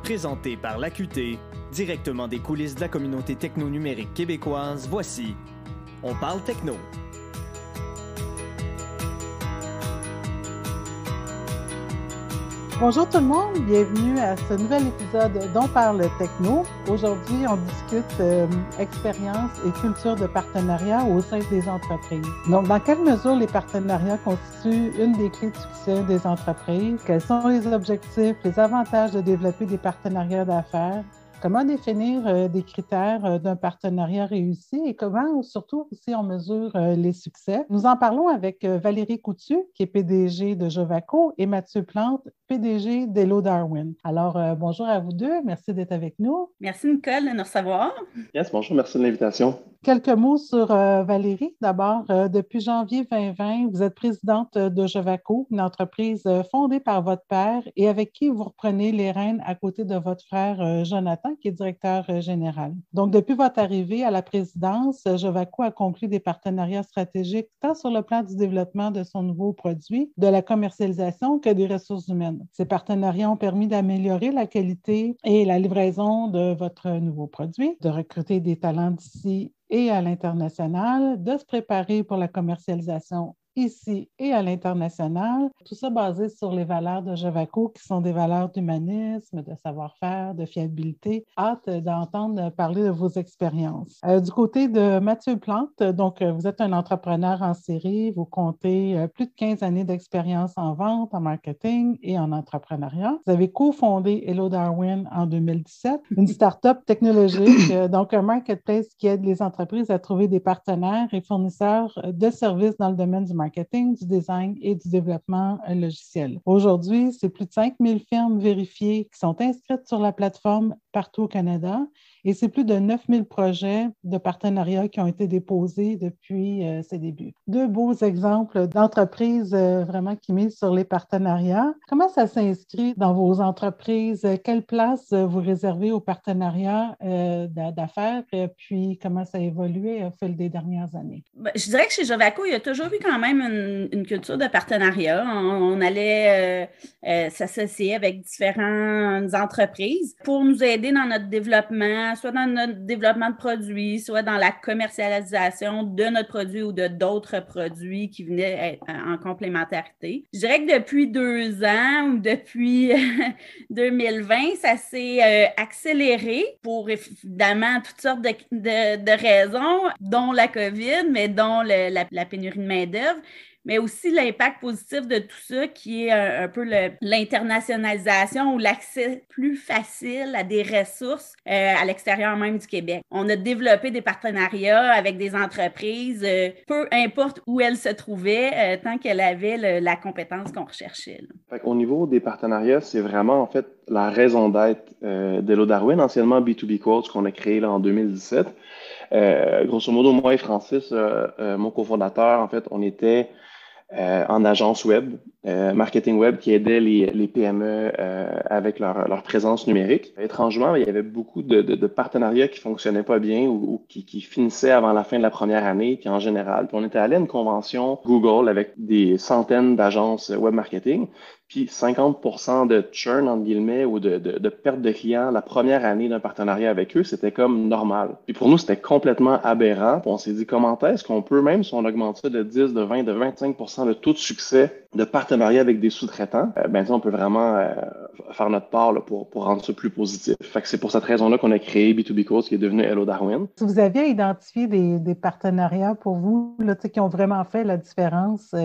Présenté par l'AQT, directement des coulisses de la communauté techno-numérique québécoise, voici On parle techno. Bonjour tout le monde, bienvenue à ce nouvel épisode d'On parle techno. Aujourd'hui, on discute expérience et culture de partenariat au sein des entreprises. Donc, dans quelle mesure les partenariats constituent une des clés de succès des entreprises? Quels sont les objectifs, les avantages de développer des partenariats d'affaires? Comment définir des critères d'un partenariat réussi et comment, surtout, aussi on mesure les succès? Nous en parlons avec Valérie Coutu, qui est PDG de Jovaco, et Mathieu Plante, PDG d'Hello Darwin. Alors, bonjour à vous deux. Merci d'être avec nous. Merci, Nicole, de nous recevoir. Yes, bonjour, merci de l'invitation. Quelques mots sur Valérie. D'abord, depuis janvier 2020, vous êtes présidente de Jovaco, une entreprise fondée par votre père et avec qui vous reprenez les rênes à côté de votre frère Jonathan, qui est directeur général. Donc, depuis votre arrivée à la présidence, Jovaco a conclu des partenariats stratégiques tant sur le plan du développement de son nouveau produit, de la commercialisation que des ressources humaines. Ces partenariats ont permis d'améliorer la qualité et la livraison de votre nouveau produit, de recruter des talents d'ici et à l'international, de se préparer pour la commercialisation ici et à l'international. Tout ça basé sur les valeurs de Jovaco qui sont des valeurs d'humanisme, de savoir-faire, de fiabilité. Hâte d'entendre parler de vos expériences. Du côté de Mathieu Plante, donc vous êtes un entrepreneur en série, vous comptez plus de 15 années d'expérience en vente, en marketing et en entrepreneuriat. Vous avez cofondé Hello Darwin en 2017, une start-up technologique, donc un marketplace qui aide les entreprises à trouver des partenaires et fournisseurs de services dans le domaine du marketing, du design et du développement logiciel. Aujourd'hui, c'est plus de 5000 firmes vérifiées qui sont inscrites sur la plateforme partout au Canada et c'est plus de 9000 projets de partenariat qui ont été déposés depuis ses débuts. Deux beaux exemples d'entreprises vraiment qui misent sur les partenariats. Comment ça s'inscrit dans vos entreprises? Quelle place vous réservez aux partenariats d'affaires? Puis comment ça a évolué au fil des dernières années? Je dirais que chez Jovaco, il y a toujours eu quand même une culture de partenariat. On allait s'associer avec différentes entreprises pour nous aider dans notre développement, soit dans notre développement de produits, soit dans la commercialisation de notre produit ou de d'autres produits qui venaient en complémentarité. Je dirais que depuis 2 ans ou depuis 2020, ça s'est accéléré pour évidemment toutes sortes de raisons, dont la COVID, mais dont la pénurie de main-d'œuvre, mais aussi l'impact positif de tout ça qui est un peu l'internationalisation ou l'accès plus facile à des ressources à l'extérieur même du Québec. On a développé des partenariats avec des entreprises, peu importe où elles se trouvaient, tant qu'elles avaient la compétence qu'on recherchait. Au niveau des partenariats, c'est vraiment en fait la raison d'être d'Hello Darwin, anciennement B2B Quotes qu'on a créé là, en 2017. Grosso modo, moi et Francis, mon cofondateur, en fait, on était en agence web, marketing web qui aidait les PME avec leur présence numérique. Étrangement, il y avait beaucoup de partenariats qui fonctionnaient pas bien ou qui finissaient avant la fin de la première année, puis en général. Puis on était allé à une convention Google avec des centaines d'agences web marketing, puis 50% de churn, entre guillemets, ou de perte de clients la première année d'un partenariat avec eux, c'était comme normal. Puis pour nous, c'était complètement aberrant. Puis on s'est dit, comment est-ce qu'on peut, même si on augmente ça de 10, de 20, de 25% de taux de succès de partenariat avec des sous-traitants, on peut vraiment faire notre part là, pour rendre ça plus positif. Fait que c'est pour cette raison-là qu'on a créé B2B Quotes qui est devenu Hello Darwin. Si vous aviez identifié des partenariats pour vous là, qui ont vraiment fait la différence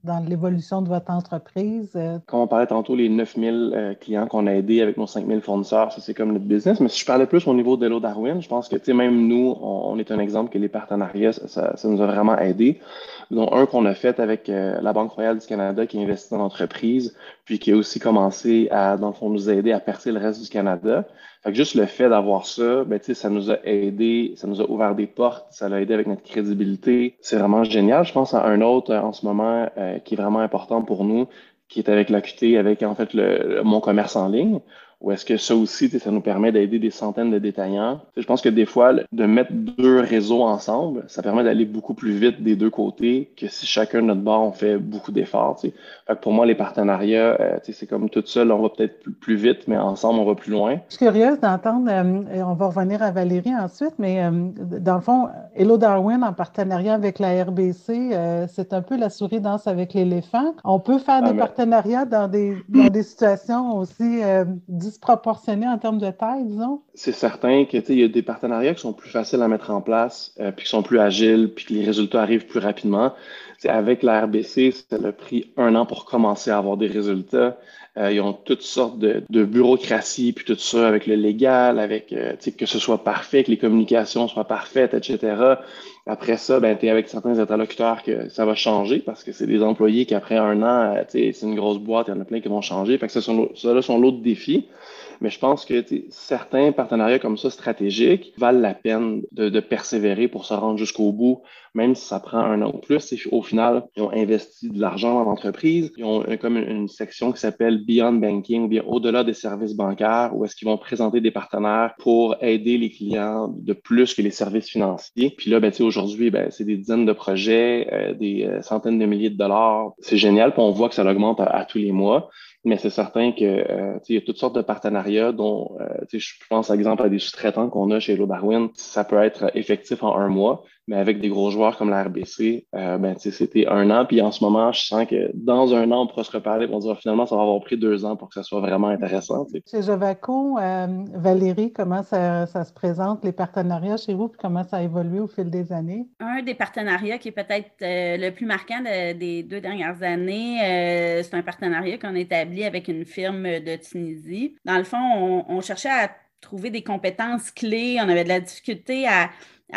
dans l'évolution de votre entreprise? Comme on parlait tantôt, les 9000 clients qu'on a aidés avec nos 5000 fournisseurs, ça c'est comme notre business. Mais si je parlais plus au niveau d'Hello Darwin, je pense que même nous, on est un exemple que les partenariats, ça nous a vraiment aidés. Dont un qu'on a fait avec la Banque royale du Canada qui investit dans l'entreprise, puis qui a aussi commencé à, dans le fond, nous aider à percer le reste du Canada. Fait que juste le fait d'avoir ça, ça nous a aidé, ça nous a ouvert des portes, ça l'a aidé avec notre crédibilité. C'est vraiment génial. Je pense à un autre en ce moment qui est vraiment important pour nous, qui est avec l'AQT, avec en fait mon commerce en ligne. ou est-ce que ça aussi, ça nous permet d'aider des centaines de détaillants? Je pense que des fois, de mettre deux réseaux ensemble, ça permet d'aller beaucoup plus vite des deux côtés que si chacun de notre bord, on fait beaucoup d'efforts. Fait que pour moi, les partenariats, c'est comme tout seul, on va peut-être plus vite, mais ensemble, on va plus loin. Je suis curieuse d'entendre, on va revenir à Valérie ensuite, mais dans le fond, Hello Darwin, en partenariat avec la RBC, c'est un peu la souris danse avec l'éléphant. On peut faire des partenariats dans des situations aussi disproportionnées en termes de taille, disons? C'est certain que il y a des partenariats qui sont plus faciles à mettre en place, puis qui sont plus agiles, puis que les résultats arrivent plus rapidement. Avec la RBC, ça a pris 1 an pour commencer à avoir des résultats. Ils ont toutes sortes de bureaucratie, puis tout ça avec le légal, avec que ce soit parfait, que les communications soient parfaites, etc. Après ça, tu es avec certains interlocuteurs que ça va changer parce que c'est des employés qui, après 1 an, c'est une grosse boîte, il y en a plein qui vont changer. Fait que ça sont l'autre défi. Mais je pense que certains partenariats comme ça stratégiques valent la peine de persévérer pour se rendre jusqu'au bout, même si ça prend 1 an ou plus. Au final, ils ont investi de l'argent dans l'entreprise. Ils ont comme une section qui s'appelle Beyond Banking, bien au-delà des services bancaires, où est-ce qu'ils vont présenter des partenaires pour aider les clients de plus que les services financiers. Puis là, aujourd'hui, c'est des dizaines de projets, des centaines de milliers de dollars. C'est génial, puis on voit que ça augmente à tous les mois. Mais c'est certain que il y a toutes sortes de partenariats dont je pense par exemple à des sous-traitants qu'on a chez Hello Darwin. Ça peut être effectif en 1 mois, mais avec des gros joueurs comme la RBC, c'était 1 an. Puis en ce moment, je sens que dans 1 an, on pourra se reparler et on dira finalement, ça va avoir pris 2 ans pour que ça soit vraiment intéressant. Chez Jovaco, Valérie, comment ça se présente, les partenariats chez vous, puis comment ça a évolué au fil des années? Un des partenariats qui est peut-être le plus marquant des 2 dernières années, c'est un partenariat qu'on a établi avec une firme de Tunisie. Dans le fond, on cherchait à trouver des compétences clés. On avait de la difficulté à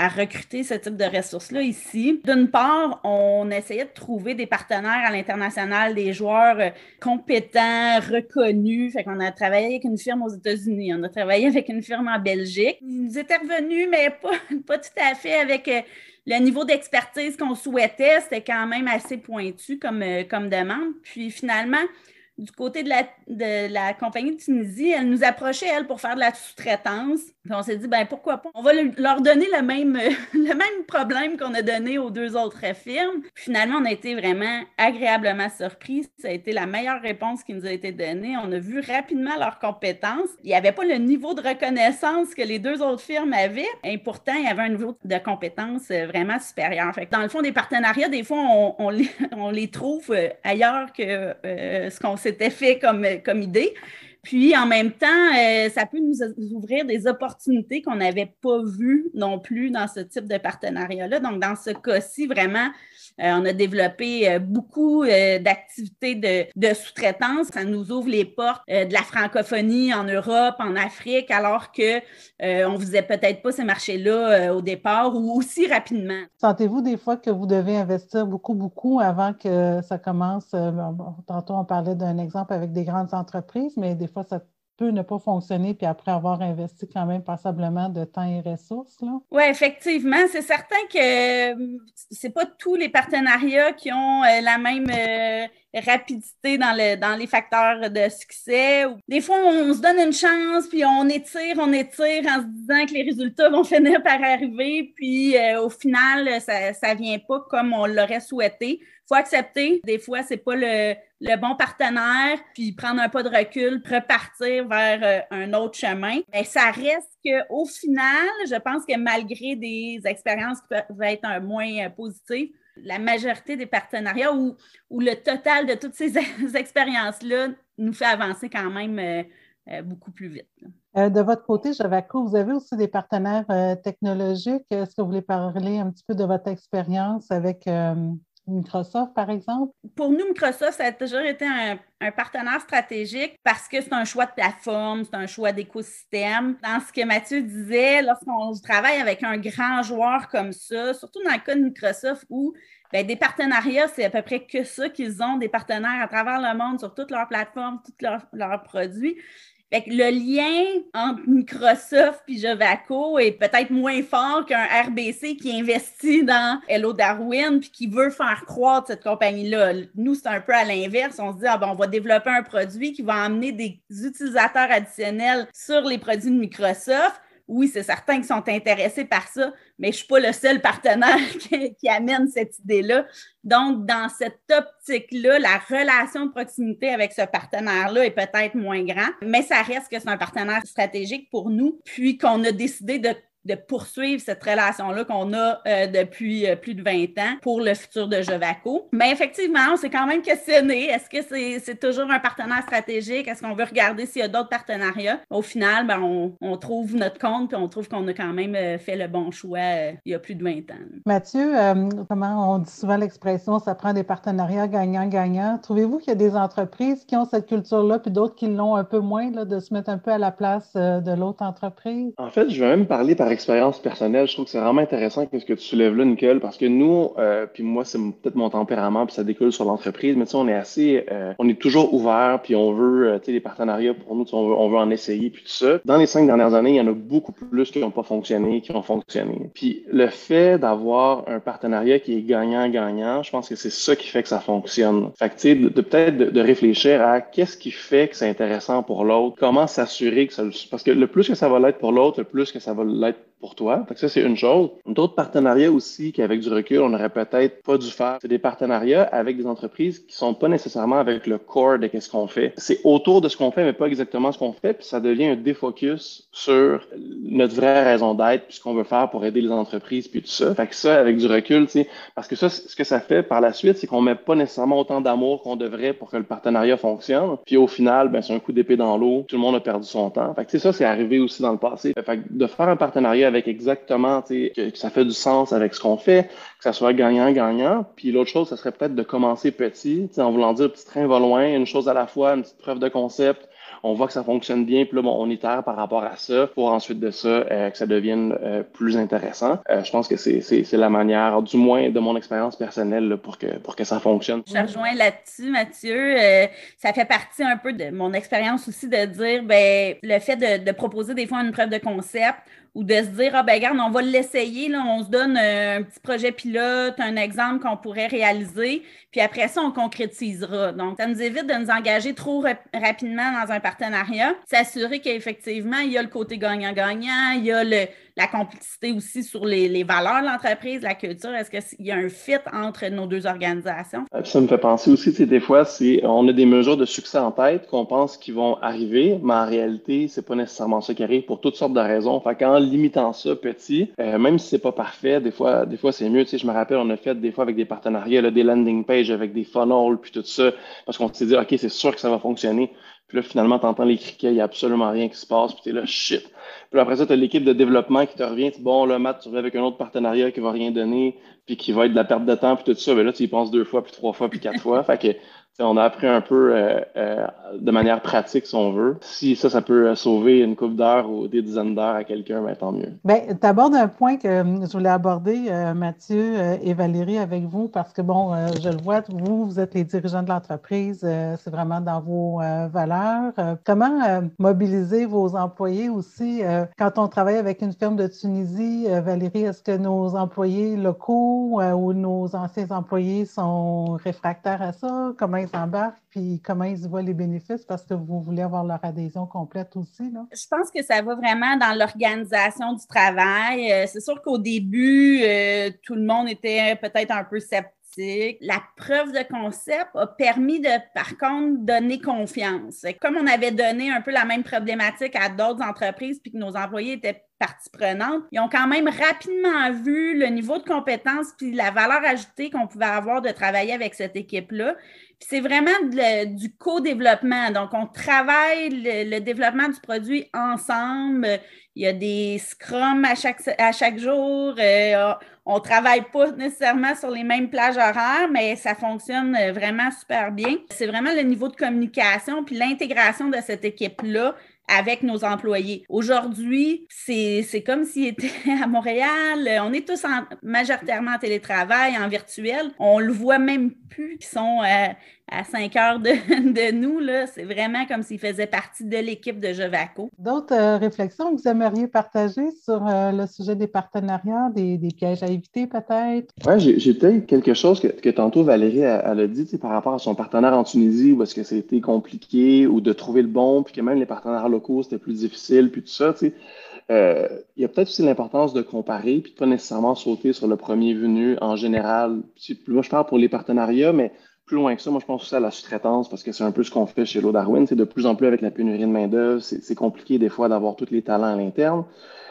recruter ce type de ressources-là ici. D'une part, on essayait de trouver des partenaires à l'international, des joueurs compétents, reconnus. Fait qu'on a travaillé avec une firme aux États-Unis, on a travaillé avec une firme en Belgique. Ils nous étaient revenus, mais pas tout à fait avec le niveau d'expertise qu'on souhaitait. C'était quand même assez pointu comme demande. Puis finalement, du côté de la compagnie de Tunisie, elle nous approchait, elle, pour faire de la sous-traitance. Puis on s'est dit, pourquoi pas? On va leur donner le même problème qu'on a donné aux 2 autres firmes. Puis finalement, on a été vraiment agréablement surpris. Ça a été la meilleure réponse qui nous a été donnée. On a vu rapidement leurs compétences. Il n'y avait pas le niveau de reconnaissance que les 2 autres firmes avaient. Et pourtant, il y avait un niveau de compétence vraiment supérieur. Fait que dans le fond, des partenariats, des fois, on les trouve ailleurs que ce qu'on s'était fait comme idée. Puis, en même temps, ça peut nous ouvrir des opportunités qu'on n'avait pas vues non plus dans ce type de partenariat-là. Donc, dans ce cas-ci, vraiment, on a développé beaucoup d'activités de sous-traitance. Ça nous ouvre les portes de la francophonie en Europe, en Afrique, alors qu'on ne faisait peut-être pas ces marchés-là au départ ou aussi rapidement. Sentez-vous des fois que vous devez investir beaucoup avant que ça commence? Tantôt, on parlait d'un exemple avec des grandes entreprises, mais des fois, ça peut ne pas fonctionner, puis après avoir investi quand même passablement de temps et ressources, là? Oui, effectivement. C'est certain que c'est pas tous les partenariats qui ont la même rapidité dans les facteurs de succès. Des fois, on se donne une chance, puis on étire en se disant que les résultats vont finir par arriver, puis au final, ça vient pas comme on l'aurait souhaité. Il faut accepter. Des fois, c'est pas le bon partenaire, puis prendre un pas de recul, repartir vers un autre chemin. Mais ça reste qu'au final, je pense que malgré des expériences qui peuvent être moins positives, la majorité des partenariats ou le total de toutes ces expériences-là nous fait avancer quand même beaucoup plus vite. De votre côté, Jovaco, vous avez aussi des partenaires technologiques. Est-ce que vous voulez parler un petit peu de votre expérience avec Microsoft, par exemple? Pour nous, Microsoft, ça a toujours été un partenaire stratégique parce que c'est un choix de plateforme, c'est un choix d'écosystème. Dans ce que Mathieu disait, lorsqu'on travaille avec un grand joueur comme ça, surtout dans le cas de Microsoft où Bien, des partenariats, c'est à peu près que ça qu'ils ont, des partenaires à travers le monde sur toutes leurs plateformes, tous leurs produits. Fait que le lien entre Microsoft et Javaco est peut-être moins fort qu'un RBC qui investit dans Hello Darwin puis qui veut faire croître cette compagnie-là. Nous, c'est un peu à l'inverse. On se dit, on va développer un produit qui va amener des utilisateurs additionnels sur les produits de Microsoft. Oui, c'est certain qu'ils sont intéressés par ça, mais je ne suis pas le seul partenaire qui amène cette idée-là. Donc, dans cette optique-là, la relation de proximité avec ce partenaire-là est peut-être moins grande, mais ça reste que c'est un partenaire stratégique pour nous, puis qu'on a décidé de poursuivre cette relation-là qu'on a depuis plus de 20 ans pour le futur de Javaco. Mais effectivement, on s'est quand même questionné. Est-ce que c'est toujours un partenaire stratégique? Est-ce qu'on veut regarder s'il y a d'autres partenariats? Au final, on trouve notre compte puis on trouve qu'on a quand même fait le bon choix il y a plus de 20 ans. Mathieu, comment on dit souvent l'expression « ça prend des partenariats gagnant-gagnant ». Trouvez-vous qu'il y a des entreprises qui ont cette culture-là puis d'autres qui l'ont un peu moins, là, de se mettre un peu à la place de l'autre entreprise? En fait, je vais même parler par expérience personnelle. Je trouve que c'est vraiment intéressant ce que tu soulèves là, Nicole, parce que nous, puis moi, c'est peut-être mon tempérament, puis ça découle sur l'entreprise, mais tu sais, on est toujours ouvert, puis on veut, tu sais, les partenariats pour nous, on veut en essayer, puis tout ça. Dans les 5 dernières années, il y en a beaucoup plus qui n'ont pas fonctionné, qui ont fonctionné. Puis le fait d'avoir un partenariat qui est gagnant-gagnant, je pense que c'est ça qui fait que ça fonctionne. Fait que tu sais, peut-être de réfléchir à qu'est-ce qui fait que c'est intéressant pour l'autre, comment s'assurer que ça, parce que le plus que ça va l'être pour l'autre, le plus que ça va l'être pour toi. Fait que ça, c'est une chose. D'autres partenariats aussi qu'avec du recul, on n'aurait peut-être pas dû faire. C'est des partenariats avec des entreprises qui sont pas nécessairement avec le core de ce qu'on fait. C'est autour de ce qu'on fait, mais pas exactement ce qu'on fait. Puis ça devient un défocus sur notre vraie raison d'être, puis ce qu'on veut faire pour aider les entreprises, puis tout ça. Fait que ça, avec du recul, tu sais, parce que ça, ce que ça fait par la suite, c'est qu'on met pas nécessairement autant d'amour qu'on devrait pour que le partenariat fonctionne. Puis au final, ben, c'est un coup d'épée dans l'eau. Tout le monde a perdu son temps. Fait que tu sais, ça, c'est arrivé aussi dans le passé. Fait que de faire un partenariat avec exactement, tu sais, que ça fait du sens avec ce qu'on fait, que ça soit gagnant-gagnant. Puis l'autre chose, ça serait peut-être de commencer petit, tu sais, en voulant dire, le petit train va loin, une chose à la fois, une petite preuve de concept. On voit que ça fonctionne bien, puis là, on itère par rapport à ça pour ensuite de ça que ça devienne plus intéressant. Je pense que c'est la manière, du moins de mon expérience personnelle, là, pour que ça fonctionne. Je rejoins là-dessus, Mathieu. Ça fait partie un peu de mon expérience aussi de dire, ben, le fait de proposer des fois une preuve de concept ou de se dire, ben regarde, on va l'essayer, là, on se donne un petit projet pilote, un exemple qu'on pourrait réaliser, puis après ça, on concrétisera. Donc, ça nous évite de nous engager trop rapidement dans un partenariat, s'assurer qu'effectivement, il y a le côté gagnant-gagnant, il y a la complicité aussi sur les valeurs de l'entreprise, la culture. Est-ce qu'il y a un fit entre nos deux organisations? Ça me fait penser aussi, tu sais, des fois, on a des mesures de succès en tête qu'on pense qu'ils vont arriver, mais en réalité, c'est pas nécessairement ça qui arrive pour toutes sortes de raisons. Fait qu'en limitant ça petit, même si c'est pas parfait, des fois c'est mieux. Tu sais, je me rappelle, on a fait des fois avec des partenariats, là, des landing pages avec des funnels, puis tout ça, parce qu'on s'est dit, OK, c'est sûr que ça va fonctionner. Puis là, finalement, tu entends les criquets, il n'y a absolument rien qui se passe, puis tu es là, shit. Puis après ça, tu as l'équipe de développement qui te revient, tu dis, bon, là, Matt, tu reviens avec un autre partenariat qui va rien donner, puis qui va être de la perte de temps, puis tout ça. Ben là, tu y penses 2 fois, puis 3 fois, puis 4 fois. Fait que, on a appris un peu de manière pratique, si on veut. Si ça peut sauver une couple d'heures ou des dizaines d'heures à quelqu'un, ben, tant mieux. Bien, tu abordes un point que je voulais aborder, Mathieu et Valérie, avec vous, parce que, bon, je le vois, vous êtes les dirigeants de l'entreprise, c'est vraiment dans vos valeurs. Comment mobiliser vos employés aussi? Quand on travaille avec une firme de Tunisie, Valérie, est-ce que nos employés locaux ou nos anciens employés sont réfractaires à ça? Comment ils s'embarquent, puis comment ils voient les bénéfices, parce que vous voulez avoir leur adhésion complète aussi, là? Je pense que ça va vraiment dans l'organisation du travail. C'est sûr qu'au début, tout le monde était peut-être un peu sceptique. La preuve de concept a permis de, par contre, donner confiance. Comme on avait donné un peu la même problématique à d'autres entreprises, puis que nos employés étaient partie prenante, ils ont quand même rapidement vu le niveau de compétence puis la valeur ajoutée qu'on pouvait avoir de travailler avec cette équipe-là. Puis c'est vraiment du co-développement. Donc, on travaille le développement du produit ensemble. Il y a des scrums à chaque jour. On ne travaille pas nécessairement sur les mêmes plages horaires, mais ça fonctionne vraiment super bien. C'est vraiment le niveau de communication puis l'intégration de cette équipe-là avec nos employés. Aujourd'hui, c'est comme s'ils étaient à Montréal. On est tous majoritairement en télétravail, en virtuel. On le voit même plus qu'ils sont à 5 heures de nous. Là. C'est vraiment comme s'ils faisaient partie de l'équipe de Jevaco. D'autres réflexions que vous aimeriez partager sur le sujet des partenariats, des pièges à éviter peut-être? Oui, j'ai peut-être quelque chose que tantôt Valérie elle a dit par rapport à son partenaire en Tunisie, où est-ce que ça a été compliqué, ou de trouver le bon, puis que même les partenaires locaux, c'était plus difficile, puis tout ça. Il y a peut-être aussi l'importance de comparer, puis de pas nécessairement sauter sur le premier venu en général. Moi, je parle pour les partenariats, mais plus loin que ça, moi, je pense aussi à la sous-traitance, parce que c'est un peu ce qu'on fait chez Lowe Darwin. C'est de plus en plus avec la pénurie de main-d'œuvre, c'est compliqué des fois d'avoir tous les talents à l'interne.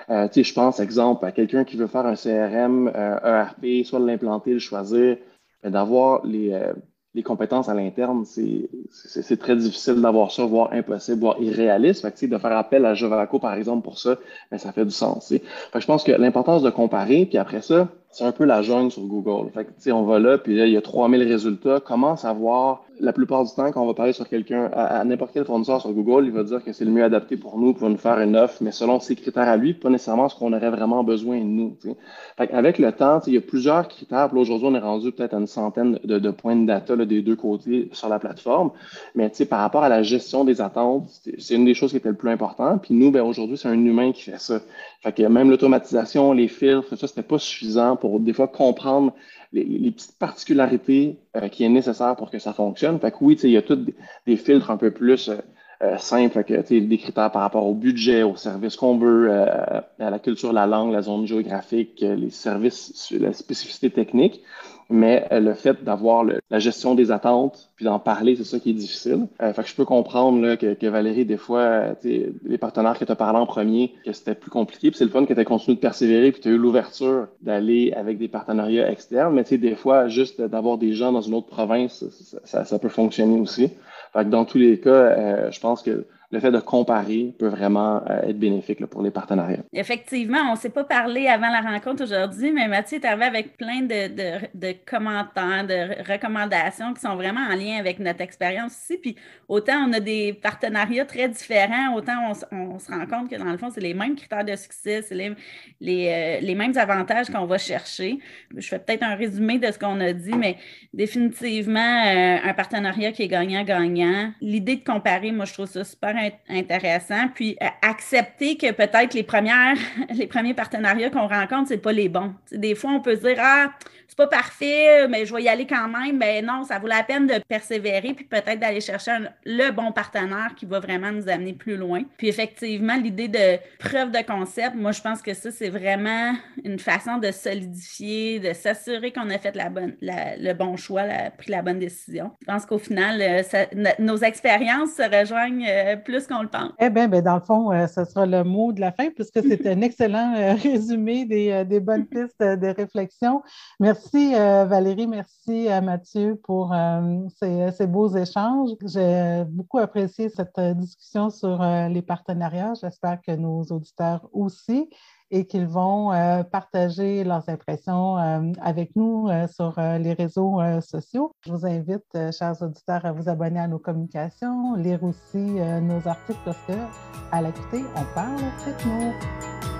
Je pense, exemple, à quelqu'un qui veut faire un CRM, ERP, soit de l'implanter, le choisir, mais d'avoir les compétences à l'interne, c'est très difficile d'avoir ça, voire impossible, voire irréaliste. Fait que, de faire appel à Jevaco, par exemple, pour ça, ben, ça fait du sens. Fait que je pense que l'importance de comparer, puis après ça, c'est un peu la jungle sur Google. Fait que, on va là, puis là, il y a 3000 résultats. Comment savoir, la plupart du temps, quand on va parler sur quelqu'un, à n'importe quel fournisseur sur Google, il va dire que c'est le mieux adapté pour nous, pour nous faire une offre, mais selon ses critères à lui, pas nécessairement ce qu'on aurait vraiment besoin de nous. T'sais. Fait qu'avec le temps, il y a plusieurs critères. Puis là, aujourd'hui, on est rendu peut-être à une centaine de points de data là, des deux côtés sur la plateforme. Mais par rapport à la gestion des attentes, c'est une des choses qui était le plus important. Puis nous, ben, aujourd'hui, c'est un humain qui fait ça. Fait que même l'automatisation, les filtres, ça, c'était pas suffisant pour des fois comprendre les petites particularités qui est nécessaire pour que ça fonctionne. Fait que oui, il y a tous des filtres un peu plus simples, fait que, des critères par rapport au budget, au service qu'on veut, à la culture, la langue, la zone géographique, les services, la spécificité technique. Mais le fait d'avoir la gestion des attentes, puis d'en parler, c'est ça qui est difficile. Fait que je peux comprendre là, que Valérie, des fois, les partenaires que tu as parlé en premier, que c'était plus compliqué. Puis c'est le fun que tu as continué de persévérer, puis tu as eu l'ouverture d'aller avec des partenariats externes. Mais des fois, juste d'avoir des gens dans une autre province, ça peut fonctionner aussi. Fait que dans tous les cas, je pense que le fait de comparer peut vraiment être bénéfique là, pour les partenariats. Effectivement, on ne s'est pas parlé avant la rencontre aujourd'hui, mais Mathieu est arrivé avec plein de commentaires, de recommandations qui sont vraiment en lien avec notre expérience ici. Puis autant on a des partenariats très différents, autant on se rend compte que dans le fond, c'est les mêmes critères de succès, c'est les mêmes avantages qu'on va chercher. Je fais peut-être un résumé de ce qu'on a dit, mais définitivement, un partenariat qui est gagnant-gagnant. L'idée de comparer, moi, je trouve ça super intéressant. Puis, accepter que peut-être les premiers partenariats qu'on rencontre, c'est pas les bons. T'sais, des fois, on peut se dire, c'est pas parfait, mais je vais y aller quand même. Ben non, ça vaut la peine de persévérer puis peut-être d'aller chercher le bon partenaire qui va vraiment nous amener plus loin. Puis effectivement, l'idée de preuve de concept, moi, je pense que ça, c'est vraiment une façon de solidifier, de s'assurer qu'on a fait le bon choix, pris la bonne décision. Je pense qu'au final, nos expériences se rejoignent plus qu'on le pense. Eh bien, dans le fond, ce sera le mot de la fin puisque c'est un excellent résumé des bonnes pistes de réflexion. Merci Valérie, merci Mathieu pour ces beaux échanges. J'ai beaucoup apprécié cette discussion sur les partenariats. J'espère que nos auditeurs aussi et qu'ils vont partager leurs impressions avec nous sur les réseaux sociaux. Je vous invite, chers auditeurs, à vous abonner à nos communications, lire aussi nos articles parce que à l'AQT, on parle techno.